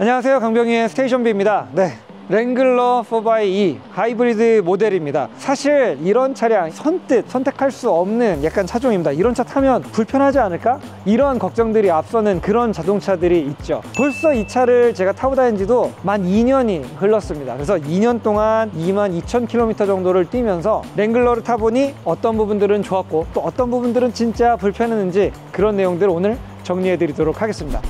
안녕하세요, 강병희의 스테이션비입니다. 네, 랭글러 4x2 하이브리드 모델입니다. 사실 이런 차량 선뜻 선택할 수 없는 약간 차종입니다. 이런 차 타면 불편하지 않을까? 이런 걱정들이 앞서는 그런 자동차들이 있죠. 벌써 이 차를 제가 타고 다닌 지도 만 2년이 흘렀습니다. 그래서 2년 동안 22,000km 정도를 뛰면서 랭글러를 타보니 어떤 부분들은 좋았고 또 어떤 부분들은 진짜 불편했는지 그런 내용들을 오늘 정리해 드리도록 하겠습니다.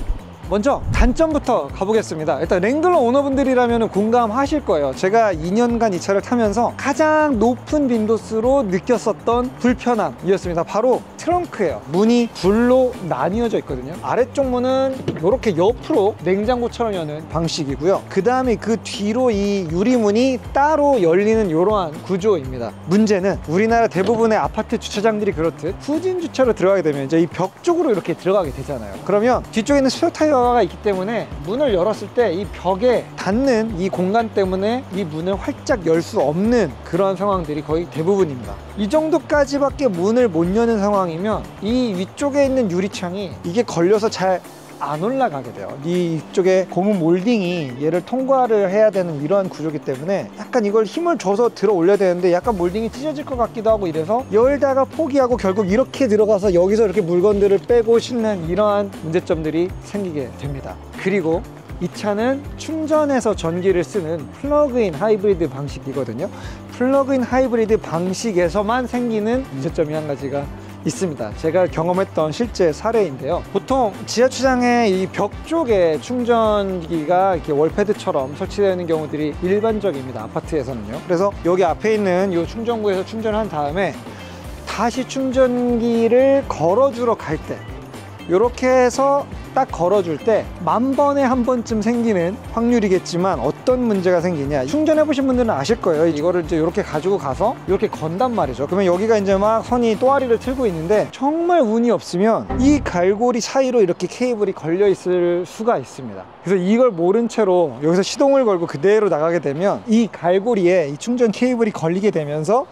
먼저 단점부터 가보겠습니다. 일단 랭글러 오너분들이라면 공감하실 거예요. 제가 2년간 이 차를 타면서 가장 높은 빈도수로 느꼈었던 불편함이었습니다. 바로 트렁크예요. 문이 둘로 나뉘어져 있거든요. 아래쪽 문은 이렇게 옆으로 냉장고처럼 여는 방식이고요. 그 다음에 그 뒤로 이 유리문이 따로 열리는 이러한 구조입니다. 문제는 우리나라 대부분의 아파트 주차장들이 그렇듯 후진 주차로 들어가게 되면 이제 이 벽 쪽으로 이렇게 들어가게 되잖아요. 그러면 뒤쪽에 있는 스페어 타이어 가 있기 때문에 문을 열었을 때 이 벽에 닿는 이 공간 때문에 이 문을 활짝 열 수 없는 그런 상황들이 거의 대부분입니다. 이 정도까지밖에 문을 못 여는 상황이면 이 위쪽에 있는 유리창이 이게 걸려서 잘 안 올라가게 돼요. 이쪽에 고무 몰딩이 얘를 통과를 해야 되는 이러한 구조이기 때문에 약간 이걸 힘을 줘서 들어 올려야 되는데 약간 몰딩이 찢어질 것 같기도 하고 이래서 열다가 포기하고 결국 이렇게 들어가서 여기서 이렇게 물건들을 빼고 싣는 이러한 문제점들이 생기게 됩니다. 그리고 이 차는 충전해서 전기를 쓰는 플러그인 하이브리드 방식이거든요. 플러그인 하이브리드 방식에서만 생기는 문제점이 한 가지가 있습니다. 제가 경험했던 실제 사례인데요. 보통 지하주차장의 이 벽 쪽에 충전기가 이렇게 월패드처럼 설치되어 있는 경우들이 일반적입니다. 아파트에서는요. 그래서 여기 앞에 있는 이 충전구에서 충전한 다음에 다시 충전기를 걸어주러 갈 때 이렇게 해서 딱 걸어줄 때 10,000번에 한 번쯤 생기는 확률이겠지만 어떤 문제가 생기냐, 충전해 보신 분들은 아실 거예요. 이거를 이제 이렇게 가지고 가서 이렇게 건단 말이죠. 그러면 여기가 이제 막 선이 또아리를 틀고 있는데 정말 운이 없으면 이 갈고리 사이로 이렇게 케이블이 걸려 있을 수가 있습니다. 그래서 이걸 모른 채로 여기서 시동을 걸고 그대로 나가게 되면 이 갈고리에 이 충전 케이블이 걸리게 되면서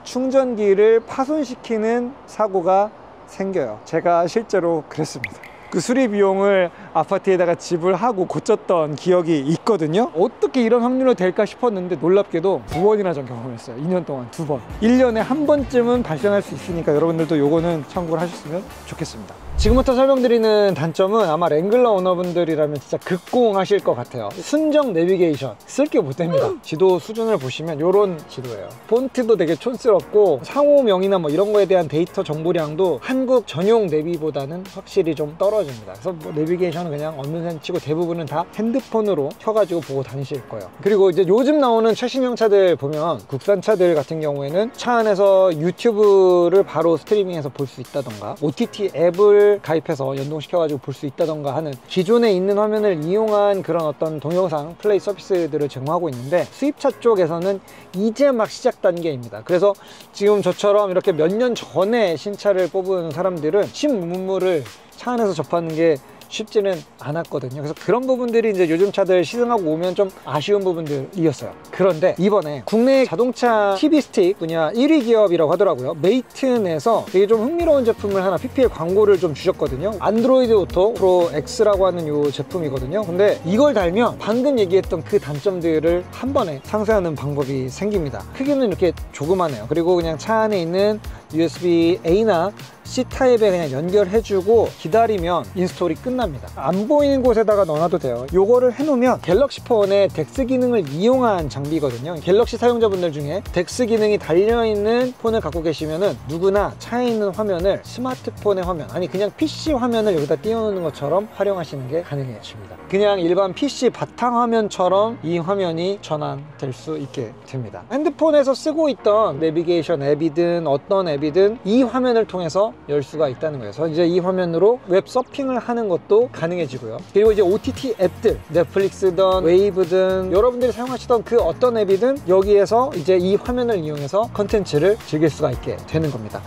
충전기를 파손시키는 사고가 생겨요. 제가 실제로 그랬습니다. 그 수리 비용을 아파트에다가 지불하고 고쳤던 기억이 있거든요. 어떻게 이런 확률로 될까 싶었는데 놀랍게도 2번이나 전 경험했어요. 2년 동안 2번. 1년에 한 번쯤은 발생할 수 있으니까 여러분들도 요거는 참고를 하셨으면 좋겠습니다. 지금부터 설명드리는 단점은 아마 랭글러 오너분들이라면 진짜 극공하실 것 같아요. 순정 내비게이션 쓸 게 못 됩니다. 지도 수준을 보시면 요런 지도예요. 폰트도 되게 촌스럽고 상호명이나 뭐 이런 거에 대한 데이터 정보량도 한국 전용 내비보다는 확실히 좀 떨어집니다. 그래서 뭐 내비게이션은 그냥 없는 셈 치고 대부분은 다 핸드폰으로 켜가지고 보고 다니실 거예요. 그리고 이제 요즘 나오는 최신형 차들 보면 국산 차들 같은 경우에는 차 안에서 유튜브를 바로 스트리밍해서 볼 수 있다던가 OTT 앱을 가입해서 연동시켜가지고 볼 수 있다던가 하는 기존에 있는 화면을 이용한 그런 어떤 동영상 플레이 서비스들을 제공하고 있는데 수입차 쪽에서는 이제 막 시작 단계입니다. 그래서 지금 저처럼 이렇게 몇 년 전에 신차를 뽑은 사람들은 신문물을 차 안에서 접하는 게 쉽지는 않았거든요. 그래서 그런 부분들이 이제 요즘 차들 시승하고 오면 좀 아쉬운 부분들이었어요. 그런데 이번에 국내 자동차 TV 스틱 분야 1위 기업이라고 하더라고요. 메이튼에서 되게 좀 흥미로운 제품을 하나 PPL 광고를 좀 주셨거든요. 안드로이드 오토 프로 X라고 하는 요 제품이거든요. 근데 이걸 달면 방금 얘기했던 그 단점들을 한 번에 상쇄하는 방법이 생깁니다. 크기는 이렇게 조그마해요. 그리고 그냥 차 안에 있는 USB-A나 C타입에 그냥 연결해주고 기다리면 인스톨이 끝납니다. 안 보이는 곳에다가 넣어놔도 돼요. 요거를 해놓으면 갤럭시 폰의 덱스 기능을 이용한 장비거든요. 갤럭시 사용자분들 중에 덱스 기능이 달려있는 폰을 갖고 계시면은 누구나 차에 있는 화면을 스마트폰의 화면, 아니 그냥 PC 화면을 여기다 띄워놓는 것처럼 활용하시는 게 가능해집니다. 그냥 일반 PC 바탕화면처럼 이 화면이 전환될 수 있게 됩니다. 핸드폰에서 쓰고 있던 내비게이션 앱이든 어떤 앱이든 이 화면을 통해서 열 수가 있다는 거예요. 그래서 이제 이 화면으로 웹 서핑을 하는 것도 가능해지고요. 그리고 이제 OTT 앱들, 넷플릭스든 웨이브든 여러분들이 사용하시던 그 어떤 앱이든 여기에서 이제 이 화면을 이용해서 컨텐츠를 즐길 수가 있게 되는 겁니다.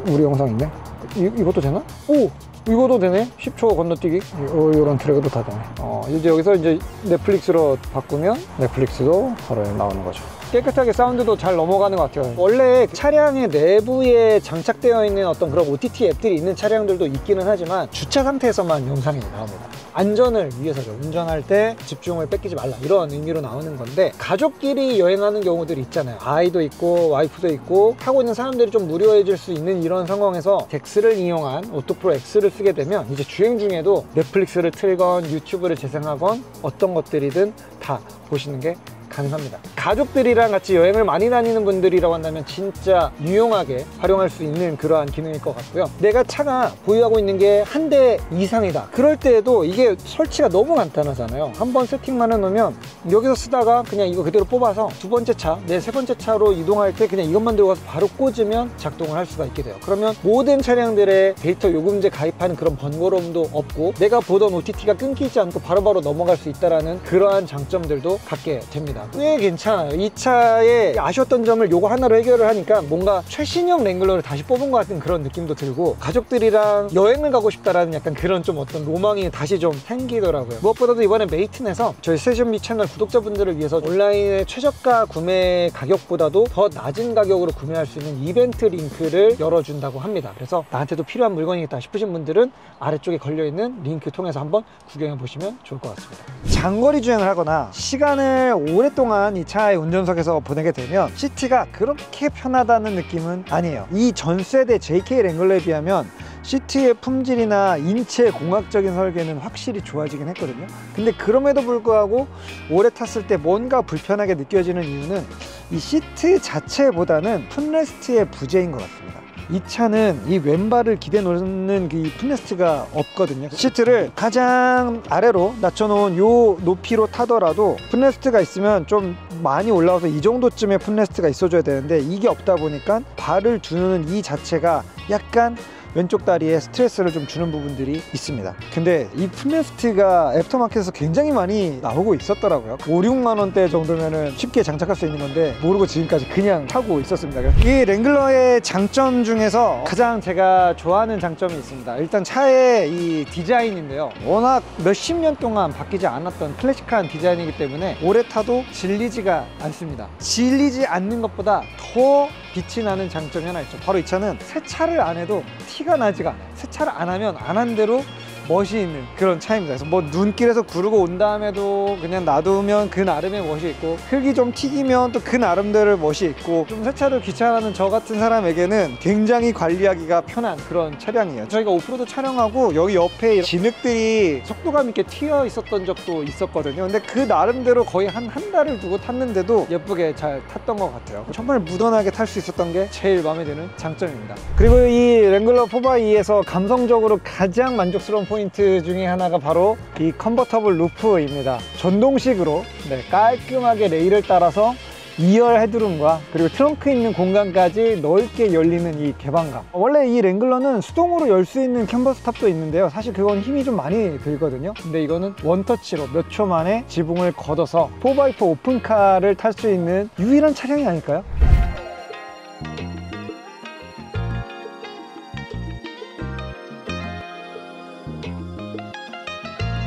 우리 영상 있네? 이것도 되나? 오! 이것도 되네? 10초 건너뛰기? 이런 트랙도 다 되네. 이제 여기서 이제 넷플릭스로 바꾸면 넷플릭스도 바로 나오는 거죠. 깨끗하게 사운드도 잘 넘어가는 것 같아요. 원래 차량의 내부에 장착되어 있는 어떤 그런 OTT 앱들이 있는 차량들도 있기는 하지만 주차 상태에서만 영상이 나옵니다. 안전을 위해서죠. 운전할 때 집중을 뺏기지 말라, 이런 의미로 나오는 건데, 가족끼리 여행하는 경우들이 있잖아요. 아이도 있고 와이프도 있고 타고 있는 사람들이 좀 무료해질 수 있는 이런 상황에서 덱스를 이용한 오토프로 X를 쓰게 되면 이제 주행 중에도 넷플릭스를 틀건 유튜브를 재생하건 어떤 것들이든 다 보시는 게 가능합니다. 가족들이랑 같이 여행을 많이 다니는 분들이라고 한다면 진짜 유용하게 활용할 수 있는 그러한 기능일 것 같고요. 내가 차가 보유하고 있는 게 한 대 이상이다, 그럴 때에도 이게 설치가 너무 간단하잖아요. 한번 세팅만 해놓으면 여기서 쓰다가 그냥 이거 그대로 뽑아서 두 번째 차, 내 세 번째 차로 이동할 때 그냥 이것만 들고 가서 바로 꽂으면 작동을 할 수가 있게 돼요. 그러면 모든 차량들의 데이터 요금제 가입하는 그런 번거로움도 없고, 내가 보던 OTT가 끊기지 않고 바로바로 넘어갈 수 있다는 그러한 장점들도 갖게 됩니다. 꽤 괜찮아요. 이 차에 아쉬웠던 점을 요거 하나로 해결을 하니까 뭔가 최신형 랭글러를 다시 뽑은 것 같은 그런 느낌도 들고, 가족들이랑 여행을 가고 싶다라는 약간 그런 좀 어떤 로망이 다시 좀 생기더라고요. 무엇보다도 이번에 메이튼에서 저희 스테이션B 채널 구독자분들을 위해서 온라인의 최저가 구매 가격보다도 더 낮은 가격으로 구매할 수 있는 이벤트 링크를 열어준다고 합니다. 그래서 나한테도 필요한 물건이겠다 싶으신 분들은 아래쪽에 걸려있는 링크 통해서 한번 구경해 보시면 좋을 것 같습니다. 장거리 주행을 하거나 시간을 오랫동안 이 차의 운전석에서 보내게 되면 시트가 그렇게 편하다는 느낌은 아니에요. 이 전 세대 JK 랭글러에 비하면 시트의 품질이나 인체 공학적인 설계는 확실히 좋아지긴 했거든요. 근데 그럼에도 불구하고 오래 탔을 때 뭔가 불편하게 느껴지는 이유는 이 시트 자체보다는 풋레스트의 부재인 것 같습니다. 이 차는 이 왼발을 기대 놓는 그 풋레스트가 없거든요. 시트를 가장 아래로 낮춰놓은 요 높이로 타더라도 풋레스트가 있으면 좀 많이 올라와서 이 정도쯤의 풋레스트가 있어줘야 되는데, 이게 없다 보니까 발을 두는 이 자체가 약간 왼쪽 다리에 스트레스를 좀 주는 부분들이 있습니다. 근데 이 풋레스트가 애프터마켓에서 굉장히 많이 나오고 있었더라고요. 5, 6만 원대 정도면은 쉽게 장착할 수 있는 건데 모르고 지금까지 그냥 타고 있었습니다. 이 랭글러의 장점 중에서 가장 제가 좋아하는 장점이 있습니다. 일단 차의 이 디자인인데요, 워낙 몇십 년 동안 바뀌지 않았던 클래식한 디자인이기 때문에 오래 타도 질리지가 않습니다. 질리지 않는 것보다 더 빛이 나는 장점이 하나 있죠. 바로 이 차는 세차를 안 해도 티가 나지가 않아요. 세차를 안 하면 안 한 대로 멋이 있는 그런 차입니다. 그래서 뭐 눈길에서 구르고 온 다음에도 그냥 놔두면 그 나름의 멋이 있고, 흙이 좀 튀기면 또 그 나름대로 멋이 있고, 좀 세차를 귀찮아하는 저 같은 사람에게는 굉장히 관리하기가 편한 그런 차량이에요. 저희가 오프로드 촬영하고 여기 옆에 진흙들이 속도감 있게 튀어 있었던 적도 있었거든요. 근데 그 나름대로 거의 한 달을 두고 탔는데도 예쁘게 잘 탔던 것 같아요. 정말 무던하게 탈 수 있었던 게 제일 마음에 드는 장점입니다. 그리고 이 랭글러 4x2에서 감성적으로 가장 만족스러운 포인트 중에 하나가 바로 이 컨버터블 루프입니다. 전동식으로 깔끔하게 레일을 따라서 2열 헤드룸과 그리고 트렁크 있는 공간까지 넓게 열리는 이 개방감. 원래 이 랭글러는 수동으로 열 수 있는 캔버스 탑도 있는데요, 사실 그건 힘이 좀 많이 들거든요. 근데 이거는 원터치로 몇 초 만에 지붕을 걷어서 4x4 오픈카를 탈 수 있는 유일한 차량이 아닐까요?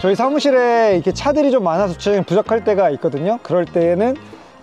저희 사무실에 이렇게 차들이 좀 많아서 주차장이 부족할 때가 있거든요. 그럴 때에는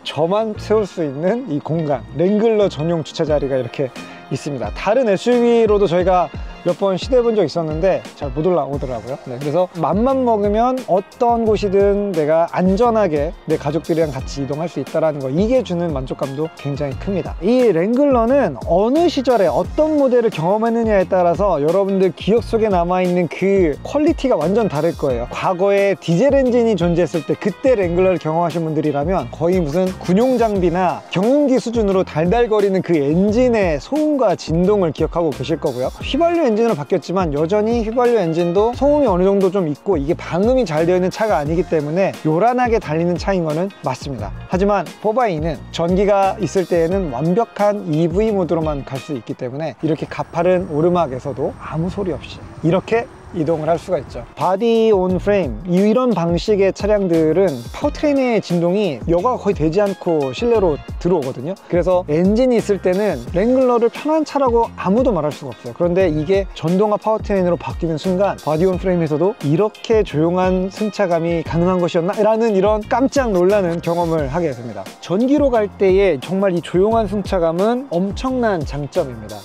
저만 세울 수 있는 이 공간, 랭글러 전용 주차 자리가 이렇게 있습니다. 다른 SUV로도 저희가 몇 번 시도해 본 적 있었는데 잘 못 올라오더라고요. 그래서 맘만 먹으면 어떤 곳이든 내가 안전하게 내 가족들이랑 같이 이동할 수 있다는 거, 이게 주는 만족감도 굉장히 큽니다. 이 랭글러는 어느 시절에 어떤 모델을 경험했느냐에 따라서 여러분들 기억 속에 남아있는 그 퀄리티가 완전 다를 거예요. 과거에 디젤 엔진이 존재했을 때 그때 랭글러를 경험하신 분들이라면 거의 무슨 군용 장비나 경운기 수준으로 달달거리는 그 엔진의 소음과 진동을 기억하고 계실 거고요. 휘발유 엔진으로 바뀌었지만 여전히 휘발유 엔진도 소음이 어느 정도 좀 있고, 이게 방음이 잘 되어 있는 차가 아니기 때문에 요란하게 달리는 차인 거는 맞습니다. 하지만 4x2는 전기가 있을 때에는 완벽한 EV 모드로만 갈 수 있기 때문에 이렇게 가파른 오르막에서도 아무 소리 없이 이렇게 이동을 할 수가 있죠. 바디 온 프레임, 이런 방식의 차량들은 파워트레인의 진동이 여과가 거의 되지 않고 실내로 들어오거든요. 그래서 엔진이 있을 때는 랭글러를 편한 차라고 아무도 말할 수가 없어요. 그런데 이게 전동화 파워트레인으로 바뀌는 순간 바디 온 프레임에서도 이렇게 조용한 승차감이 가능한 것이었나? 라는 이런 깜짝 놀라는 경험을 하게 됩니다. 전기로 갈 때의 정말 이 조용한 승차감은 엄청난 장점입니다.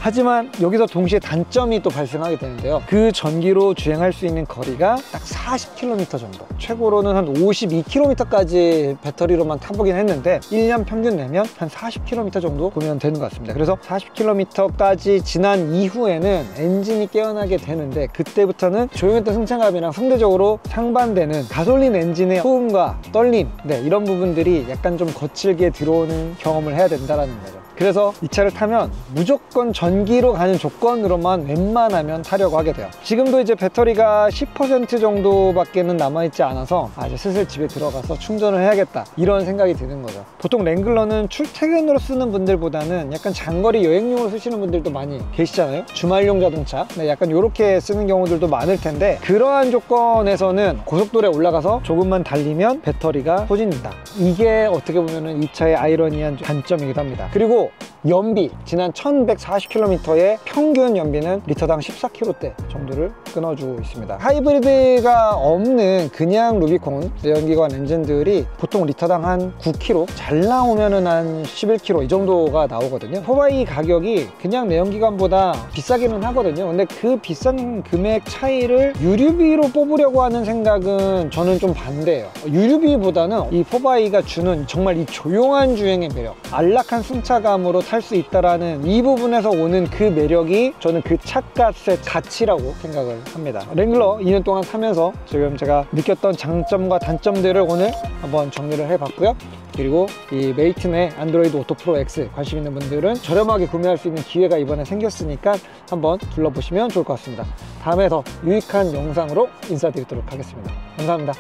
하지만 여기서 동시에 단점이 또 발생하게 되는데요. 그 전기로 주행할 수 있는 거리가 딱 40km 정도, 최고로는 한 52km까지 배터리로만 타보긴 했는데 1년 평균 내면 한 40km 정도 보면 되는 것 같습니다. 그래서 40km까지 지난 이후에는 엔진이 깨어나게 되는데, 그때부터는 조용했던 승차감이랑 상대적으로 상반되는 가솔린 엔진의 소음과 떨림, 이런 부분들이 약간 좀 거칠게 들어오는 경험을 해야 된다는 거죠. 그래서 이 차를 타면 무조건 전기로 가는 조건으로만 웬만하면 타려고 하게 돼요. 지금도 이제 배터리가 10% 정도밖에는 남아있지 않아서 이제 슬슬 집에 들어가서 충전을 해야겠다, 이런 생각이 드는 거죠. 보통 랭글러는 출퇴근으로 쓰는 분들보다는 약간 장거리 여행용으로 쓰시는 분들도 많이 계시잖아요. 주말용 자동차, 약간 이렇게 쓰는 경우들도 많을 텐데, 그러한 조건에서는 고속도로에 올라가서 조금만 달리면 배터리가 소진된다. 이게 어떻게 보면은 이 차의 아이러니한 단점이기도 합니다. 그리고 연비, 지난 1140km의 평균 연비는 리터당 14km대 정도를 끊어주고 있습니다. 하이브리드가 없는 그냥 루비콘 내연기관 엔진들이 보통 리터당 한 9km, 잘 나오면은 한 11km 이 정도가 나오거든요. 4x 가격이 그냥 내연기관보다 비싸기는 하거든요. 근데 그 비싼 금액 차이를 유류비로 뽑으려고 하는 생각은 저는 좀 반대예요. 유류비보다는 이 4x가 주는 정말 이 조용한 주행의 매력, 안락한 승차감으로 탈 수 있다라는 이 부분에서 오는 그 매력이 저는 그 차값의 가치라고 생각을 합니다. 랭글러 2년 동안 타면서 지금 제가 느꼈던 장점과 단점들을 오늘 한번 정리를 해봤고요. 그리고 이 메이튼의 안드로이드 오토 프로 X 관심 있는 분들은 저렴하게 구매할 수 있는 기회가 이번에 생겼으니까 한번 둘러보시면 좋을 것 같습니다. 다음에 더 유익한 영상으로 인사드리도록 하겠습니다. 감사합니다.